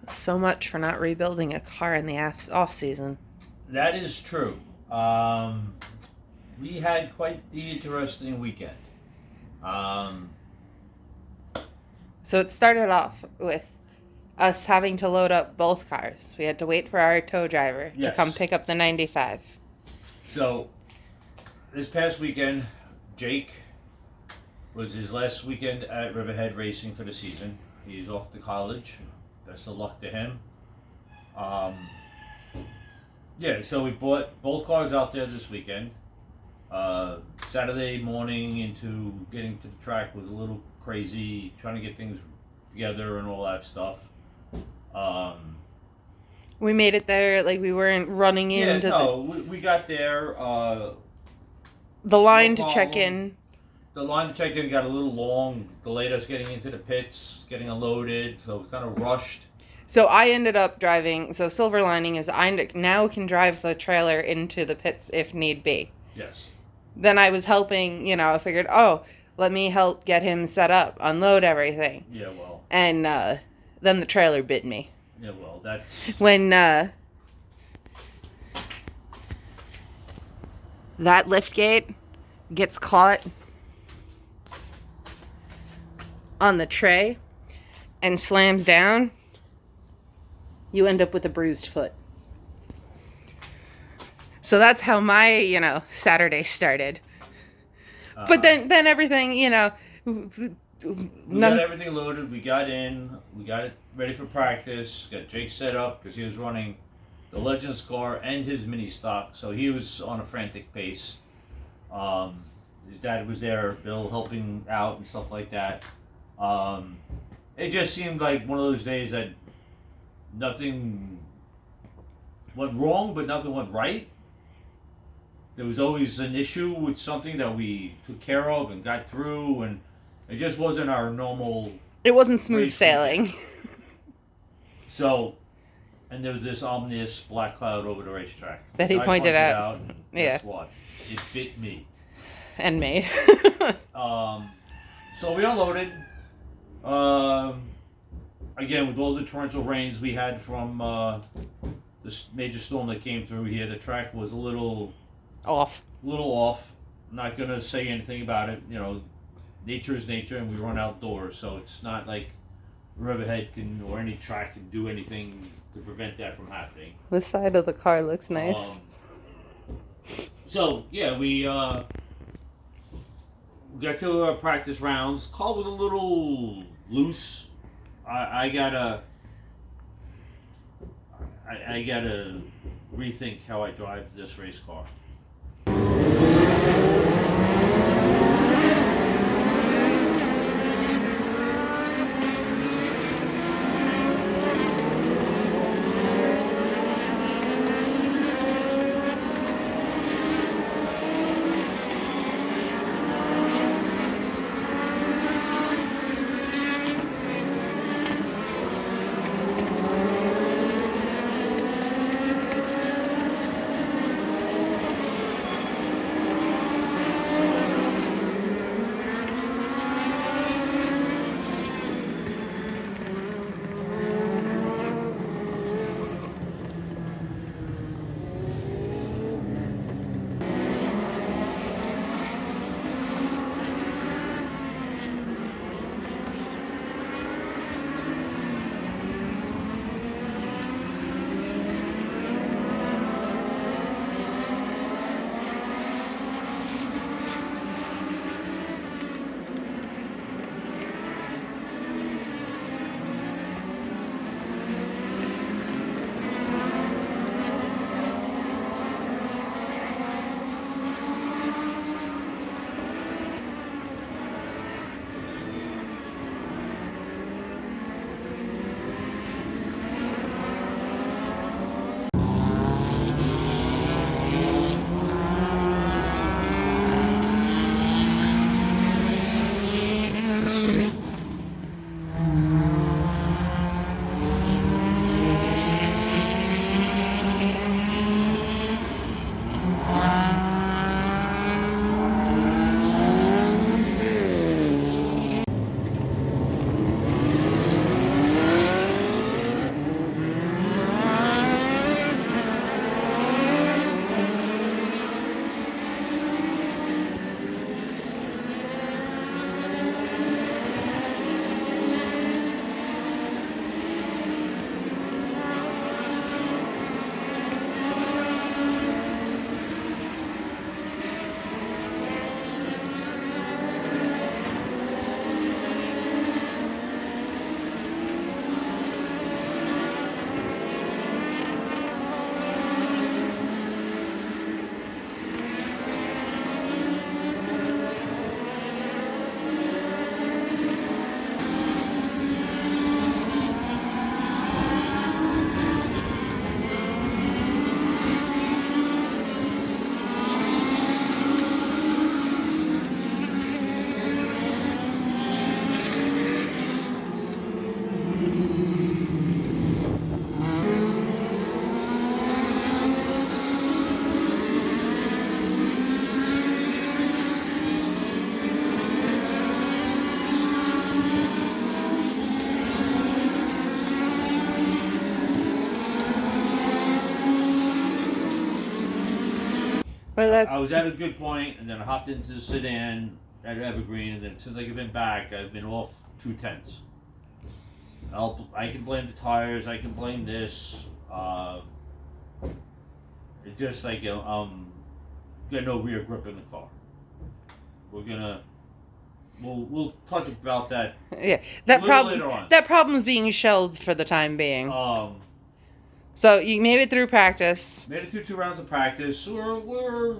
So much for not rebuilding a car in the off season. That is true. We had quite the interesting weekend. Um, So it started off with us having to load up both cars. We had to wait for our tow driver to Yes. come pick up the 95. so this past weekend, Jake was his last weekend at Riverhead racing for the season. He's off to college. Best of luck to him. Yeah, so we bought both cars out there this weekend. Saturday morning into getting to the track was a little crazy, trying to get things together and all that stuff. We made it there, like we weren't running into we got there. the line no to check problem. in. The line to check in got a little long, delayed us getting into the pits, getting unloaded, so it was kind of rushed. So I ended up driving. So silver lining is I now can drive the trailer into the pits if need be. Yes. Then I was helping, I figured, let me help get him set up, unload everything. Yeah, well. And then the trailer bit me. Yeah, well, that's... When that lift gate gets caught on the tray and slams down, you end up with a bruised foot. So that's how my, Saturday started. But then everything, we got everything loaded, we got in, we got it ready for practice, got Jake set up because he was running the Legends car and his mini stock, so he was on a frantic pace. His dad was there, Bill helping out and stuff like that. It just seemed like one of those days that nothing went wrong, but nothing went right. There was always an issue with something that we took care of and got through, and it just wasn't our normal... It wasn't smooth sailing. So, and there was this ominous black cloud over the racetrack. That he pointed out. And Yeah. guess what? It bit me. And me. So we unloaded. Again, with all the torrential rains we had from this major storm that came through here, the track was a little off. I'm not gonna say anything about it. Nature is nature, and we run outdoors, so it's not like Riverhead can or any track can do anything to prevent that from happening. The side of the car looks nice. So yeah, we got to our practice rounds. Car was a little loose. I gotta rethink how I drive this race car. Well, I was at a good point, and then I hopped into the sedan at Evergreen, and then since I've been back, I've been off 2/10. I can blame the tires. I can blame this. It's just like got no rear grip in the car. We'll touch about that. Yeah, that problem. Later on. That problem's being shelved for the time being. So you made it through practice. Made it through 2 rounds of practice. We're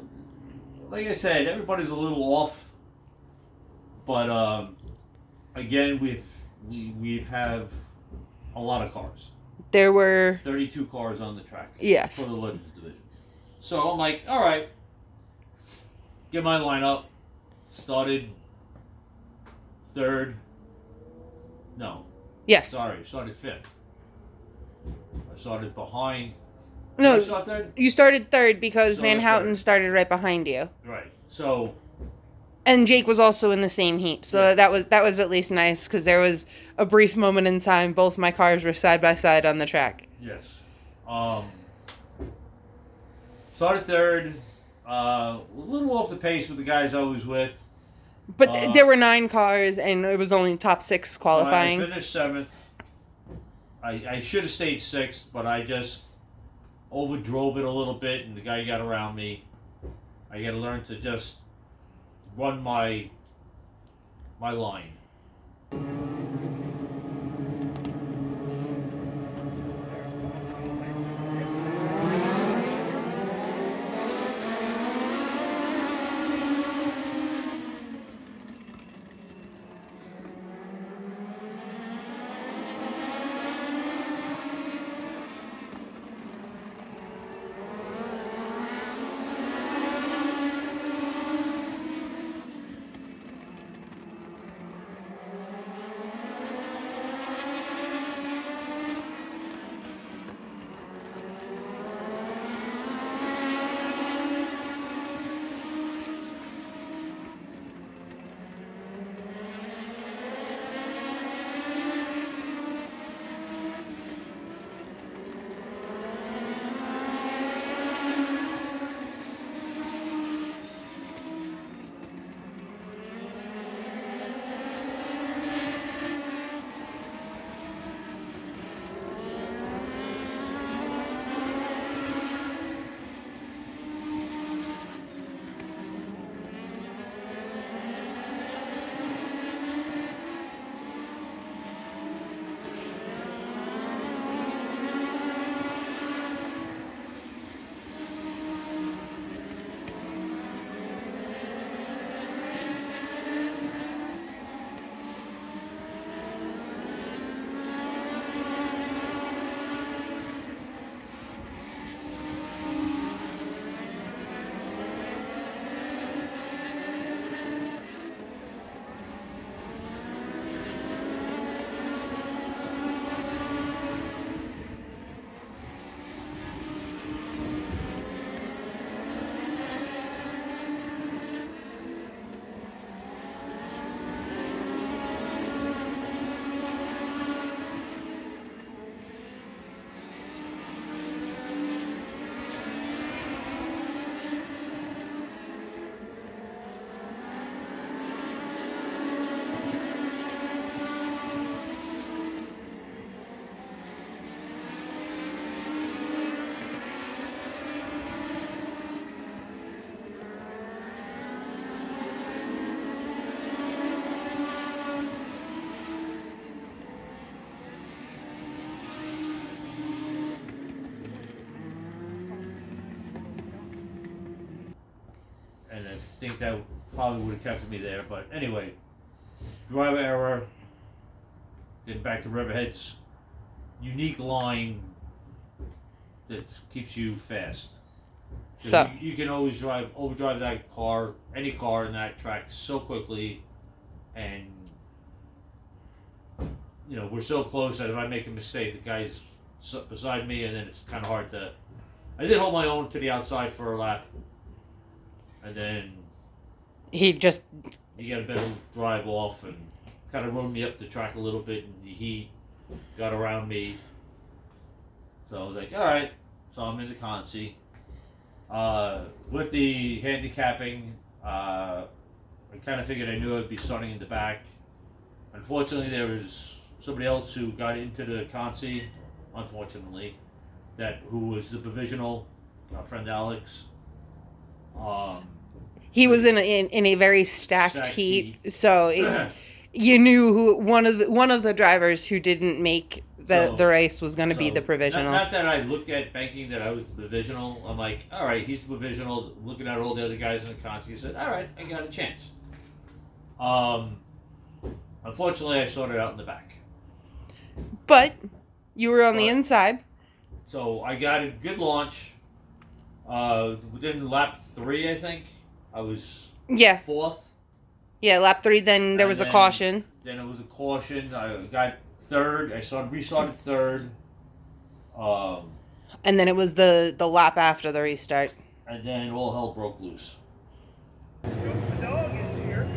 like I said, everybody's a little off, but again, we have a lot of cars. There were 32 cars on the track. Yes. For the Legends division. So I'm like, all right, get my lineup. Started third. No. Yes. Sorry, started fifth. I started behind. No, Did I start third? you started third because Started Van Houten third. started right behind you. Right. So. And Jake was also in the same heat, so Yeah. that was at least nice because there was a brief moment in time both my cars were side by side on the track. Yes. Started third. A little off the pace with the guys I was with. But there were 9 cars, and it was only top 6 qualifying. So I finished 7th. I should have stayed 6th, but I just overdrove it a little bit, and the guy got around me. I got to learn to just run my line. And I think that probably would have kept me there. But anyway, driver error. Getting back to Riverhead's unique line that keeps you fast. So you can always overdrive that car, any car in that track so quickly, and you know we're so close that if I make a mistake, the guy's beside me, and then it's kind of hard to. I did hold my own to the outside for a lap, and then he just you got a better drive off and kind of rode me up the track a little bit, and the heat got around me. So I was like, all right. So I'm in the consi. With the handicapping, I kind of figured I knew I'd be starting in the back. Unfortunately, there was somebody else who got into the consi, unfortunately, who was the provisional, our friend Alex. He was in a very stacked heat, so you knew who one of the drivers who didn't make the race was going to be the provisional. Not that I looked at banking that I was the provisional. I'm like, all right, he's the provisional. Looking at all the other guys in the consi, he said, all right, I got a chance. Unfortunately, I started out in the back. But you were on the inside. So I got a good launch. Within lap 3, I think, I was 4th. Yeah, lap 3, then there was a caution. Then it was a caution. I got 3rd. I restarted 3rd. And then it was the lap after the restart. And then all hell broke loose. The dog is here.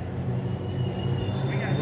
We got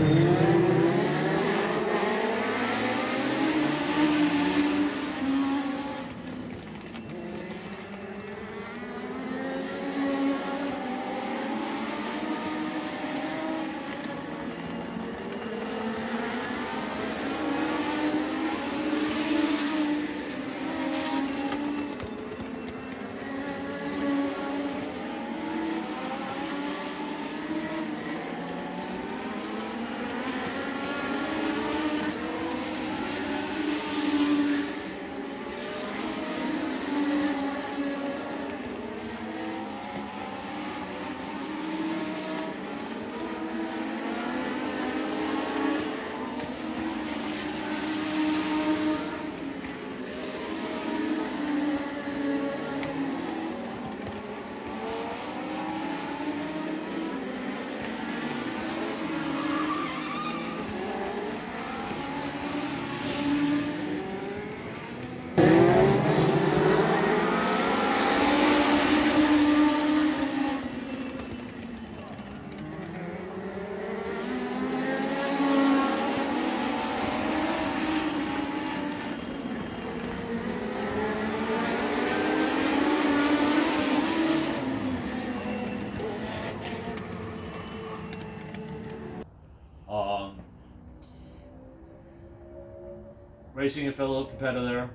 Racing a fellow competitor.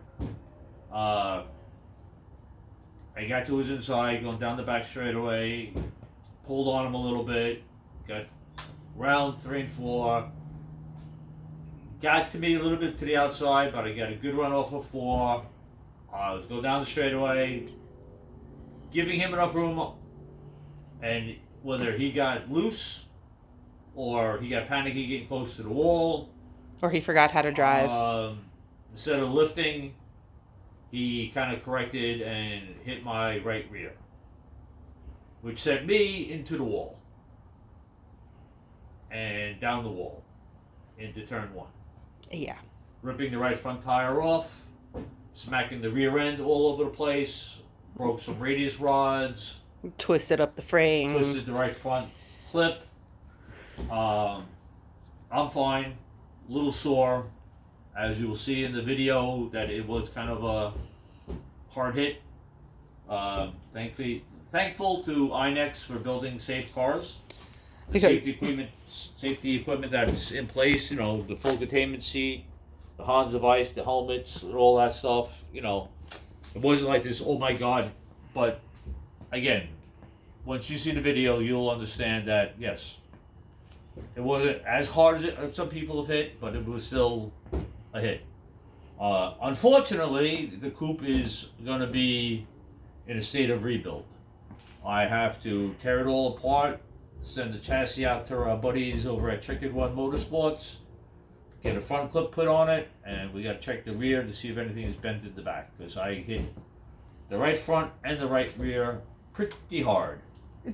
I got to his inside, going down the back straightaway, pulled on him a little bit, got round 3 and 4, got to me a little bit to the outside, but I got a good run off of 4. I was going down the straightaway, giving him enough room, and whether he got loose or he got panicky getting close to the wall, or he forgot how to drive. Instead of lifting, he kind of corrected and hit my right rear, which sent me into the wall and down the wall into turn 1. Yeah. Ripping the right front tire off, smacking the rear end all over the place, broke some radius rods, Twisted up the frame. twisted the right front clip. I'm fine, a little sore. As you will see in the video, that it was kind of a hard hit. Thankful to INEX for building safe cars. The safety equipment that's in place, you know, the full containment seat, the Hans device, the helmets, and all that stuff. You know, it wasn't like this, oh my God. But again, once you see the video, you'll understand that, yes, it wasn't as hard as some people have hit, but it was still a hit. Unfortunately, the coupe is going to be in a state of rebuild. I have to tear it all apart, send the chassis out to our buddies over at Chicken One Motorsports, get a front clip put on it, and we got to check the rear to see if anything is bent in the back, because I hit the right front and the right rear pretty hard.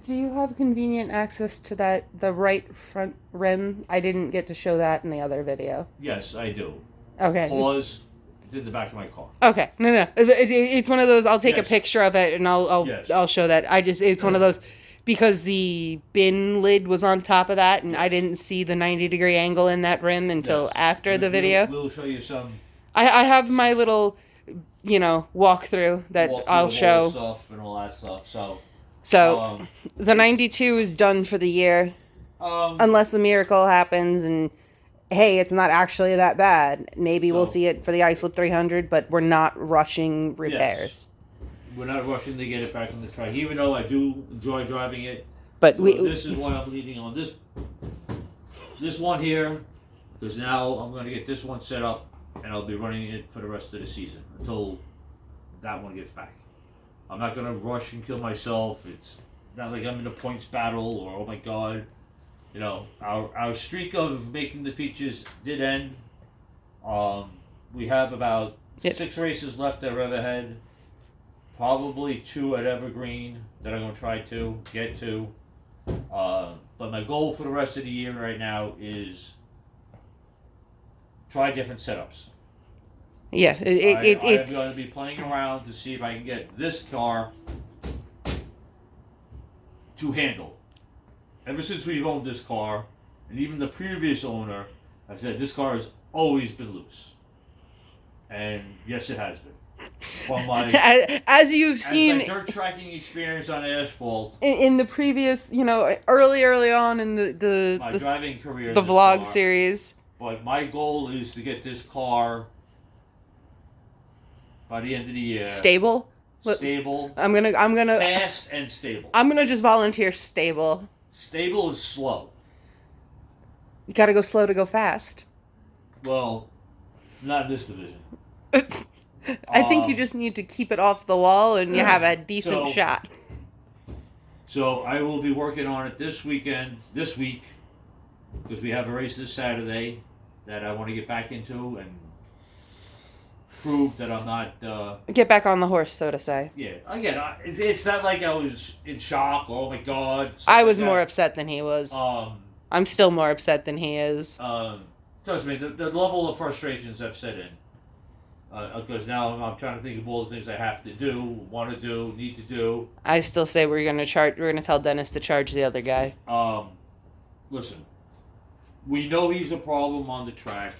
Do you have convenient access to the right front rim? I didn't get to show that in the other video. Yes, I do. Okay. Pause. It's in the back of my car. Okay. No. It's one of those. I'll take a picture of it and I'll show that. It's one of those, because the bin lid was on top of that and I didn't see the 90-degree angle in that rim until after the video. We'll show you some. I have my little walkthrough that walk through I'll the show. motor stuff and all that stuff. So the 92 is done for the year, unless a miracle happens and hey, it's not actually that bad. Maybe we'll see it for the iSlip 300, but we're not rushing repairs. Yes. We're not rushing to get it back on the track, even though I do enjoy driving it. But this is why I'm leading on this one here, because now I'm going to get this one set up, and I'll be running it for the rest of the season until that one gets back. I'm not going to rush and kill myself. It's not like I'm in a points battle or, oh my God. Our streak of making the features did end. We have about 6 races left at Riverhead. Probably 2 at Evergreen that I'm going to try to get to. But my goal for the rest of the year right now is try different setups. Yeah, I'm going to be playing around to see if I can get this car to handle. Ever since we've owned this car, and even the previous owner, I said this car has always been loose. And yes, it has been. From my, as you've seen, my dirt tracking experience on asphalt. In the previous, early on in the driving career, the vlog series. But my goal is to get this car by the end of the year stable. I'm gonna fast and stable. I'm gonna just volunteer stable. Stable is slow. You gotta go slow to go fast. Well, not in this division. I think you just need to keep it off the wall and you have a decent shot. So I will be working on it this week, because we have a race this Saturday that I want to get back into and prove that I'm not... get back on the horse, so to say. Yeah, again, it's not like I was in shock, oh my God. I was more upset than he was. I'm still more upset than he is. Trust me, the level of frustrations I've set in. Because now I'm trying to think of all the things I have to do, want to do, need to do. I still say we're gonna tell Dennis to charge the other guy. Listen, we know he's a problem on the track,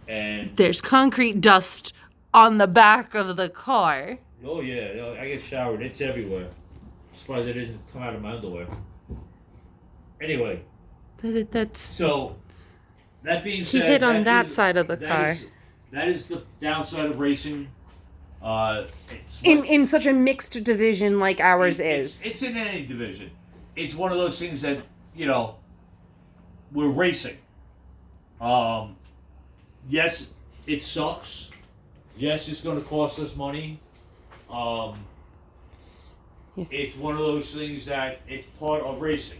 and there's concrete dust on the back of the car. Oh yeah, I get showered. It's everywhere. I'm surprised I didn't come out of my underwear. Anyway, so that being said, he hit on that side of the car. That is the downside of racing. In such a mixed division like ours is. It's in any division. It's one of those things that, we're racing. Yes, it sucks. Yes, it's going to cost us money. It's one of those things that it's part of racing.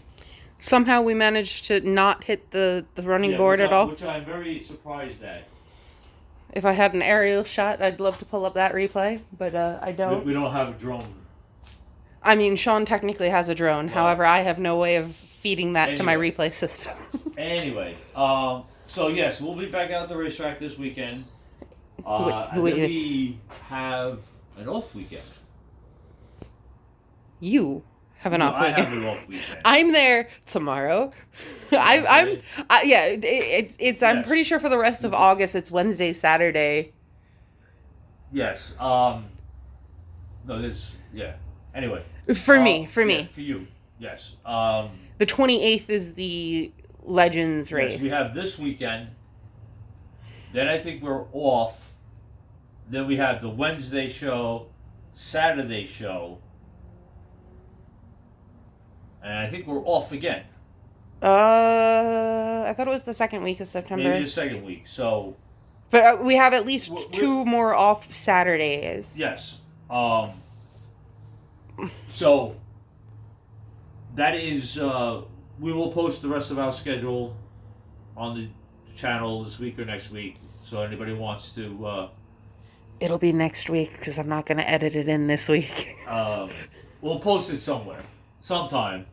Somehow we managed to not hit the running board at all. Which I'm very surprised at. If I had an aerial shot, I'd love to pull up that replay, but I don't. We don't have a drone. I mean, Sean technically has a drone. However, I have no way of feeding that to my replay system. Anyway, so yes, we'll be back out at the racetrack this weekend. And then we have an off weekend. You have an off weekend. I have an off weekend. I'm there tomorrow. I'm pretty sure for the rest of August it's Wednesday, Saturday. Yes. No, Anyway. For me. For you. Yes. The 28th is the Legends race. Yes, we have this weekend. Then I think we're off. Then we have the Wednesday show, Saturday show. And I think we're off again. I thought it was the second week of September. Maybe the second week, so... But we have at least 2 more off Saturdays. Yes. So, that is... we will post the rest of our schedule on the channel this week or next week, so anybody wants to... It'll be next week, because I'm not going to edit it in this week. We'll post it somewhere. Sometime.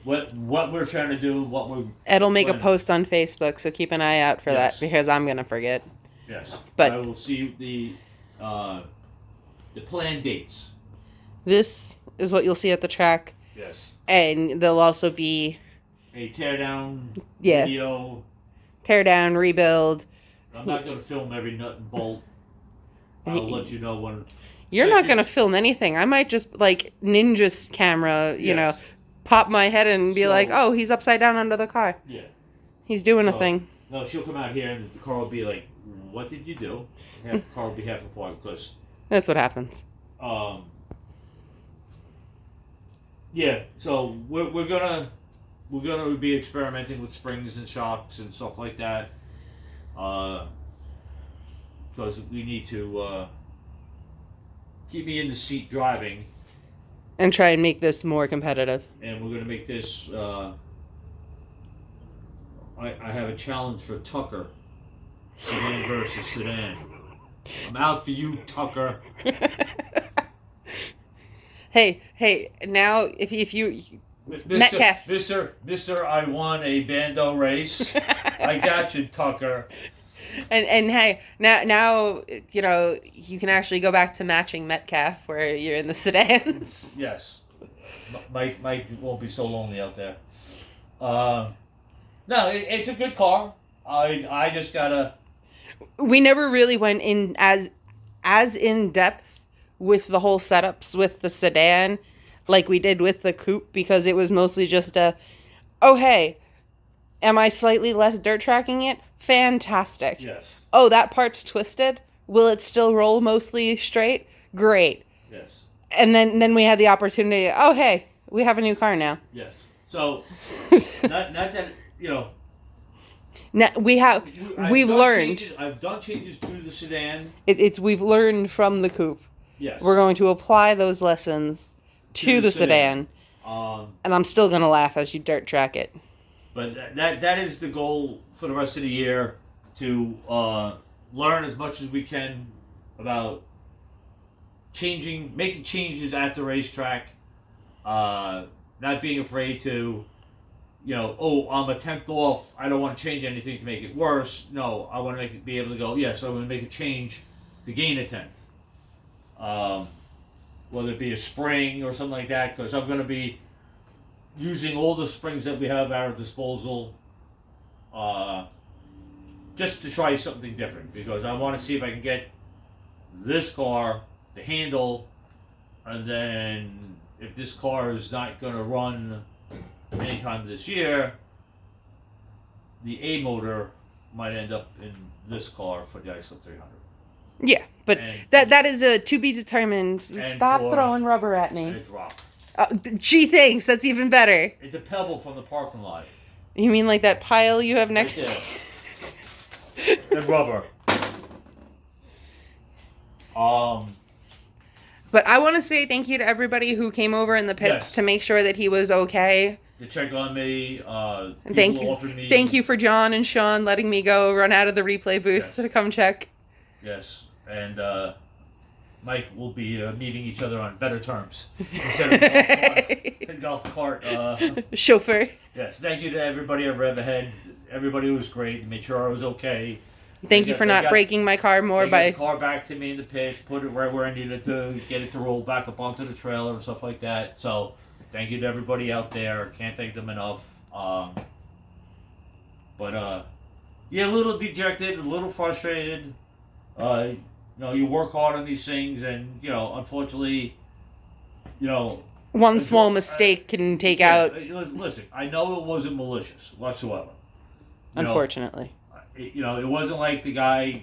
What we're trying to do, It'll make a post on Facebook, so keep an eye out for that, because I'm gonna forget. Yes. But I will see the planned dates. This is what you'll see at the track. Yes. And there'll also be a teardown video. Tear down, rebuild. I'm not gonna film every nut and bolt. I'll let you know when. You're not going to film anything. I might just, like, ninja camera, you know, pop my head and be like, oh, he's upside down under the car. Yeah. He's doing a thing. No, she'll come out here and the car will be like, what did you do? The car will be half apart because... That's what happens. Yeah, so we're gonna be experimenting with springs and shocks and stuff like that. Because we need to keep me in the seat driving. And try and make this more competitive. And we're gonna make this. I have a challenge for Tucker. Sedan versus sedan. I'm out for you, Tucker. Hey, now if you Metcalf. Mister, I won a bando race. I got you, Tucker. And hey, now you know you can actually go back to matching Metcalf where you're in the sedans. Yes, Mike won't be so lonely out there. No, it's a good car. I just gotta. We never really went in as in depth with the whole setups with the sedan like we did with the coupe because it was mostly just oh hey, am I slightly less dirt tracking it? Fantastic. Yes. Oh, that part's twisted. Will it still roll mostly straight? Great. Yes. And then we had the opportunity. Oh hey, we have a new car now. Yes. So not that you know. Now, we've learned. I've done changes to the sedan. We've learned from the coupe. Yes. We're going to apply those lessons to the sedan. And I'm still going to laugh as you dirt track it. But that is the goal for the rest of the year, to learn as much as we can about making changes at the racetrack, not being afraid to, you know, oh, I'm a tenth off, I don't want to change anything to make it worse. No, I want to be able to go, yes, I'm going to make a change to gain a tenth. Whether it be a spring or something like that, because I'm going to be using all the springs that we have at our disposal, just to try something different, because I want to see if I can get this car to handle, and then if this car is not going to run anytime this year, the A motor might end up in this car for the ISO 300. Yeah, but that is a to be determined. Stop throwing rubber at me. And it's rock. Gee, thanks. That's even better. It's a pebble from the parking lot. You mean like that pile you have next to? The rubber. But I want to say thank you to everybody who came over in the pits to make sure that he was okay. To check on me. And thank you for John and Sean letting me go run out of the replay booth to come check. Yes, and Mike will be meeting each other on better terms instead of golf cart. Chauffeur. Yes, thank you to everybody at Riverhead. Everybody was great. Made sure I was okay. Thank you for not breaking my car more by... the car back to me in the pits, put it right where I needed to, get it to roll back up onto the trailer and stuff like that. So, thank you to everybody out there. Can't thank them enough. Yeah, a little dejected, a little frustrated. You know, you work hard on these things, and, you know, unfortunately, you know... One small mistake can take out... Listen, I know it wasn't malicious whatsoever. Unfortunately. You know, it wasn't like the guy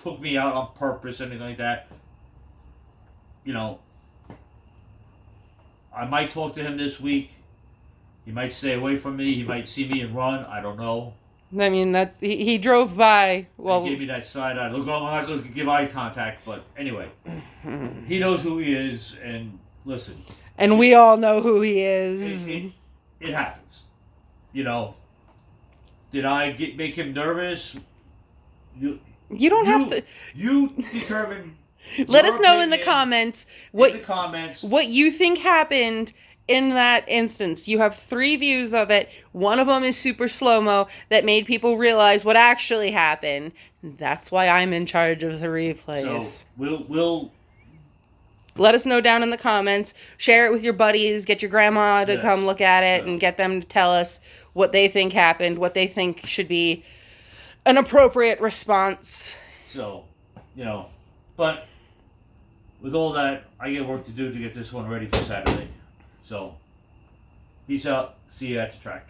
took me out on purpose or anything like that. You know, I might talk to him this week. He might stay away from me. He might see me and run. I don't know. I mean, that he drove by. Well, he gave me that side eye. Look, I'm not going to give eye contact, but anyway, he knows who he is, and listen. And we all know who he is. It happens. You know. Did I make him nervous? You don't have to. You determine. Let us know in the comments what you think happened in that instance. You have 3 views of it. One of them is super slow-mo that made people realize what actually happened. That's why I'm in charge of the replays. So we'll let us know down in the comments. Share it with your buddies. Get your grandma to come look at it and get them to tell us what they think happened, what they think should be an appropriate response. So, you know, but with all that, I get work to do to get this one ready for Saturday. So, peace out. See you at the track.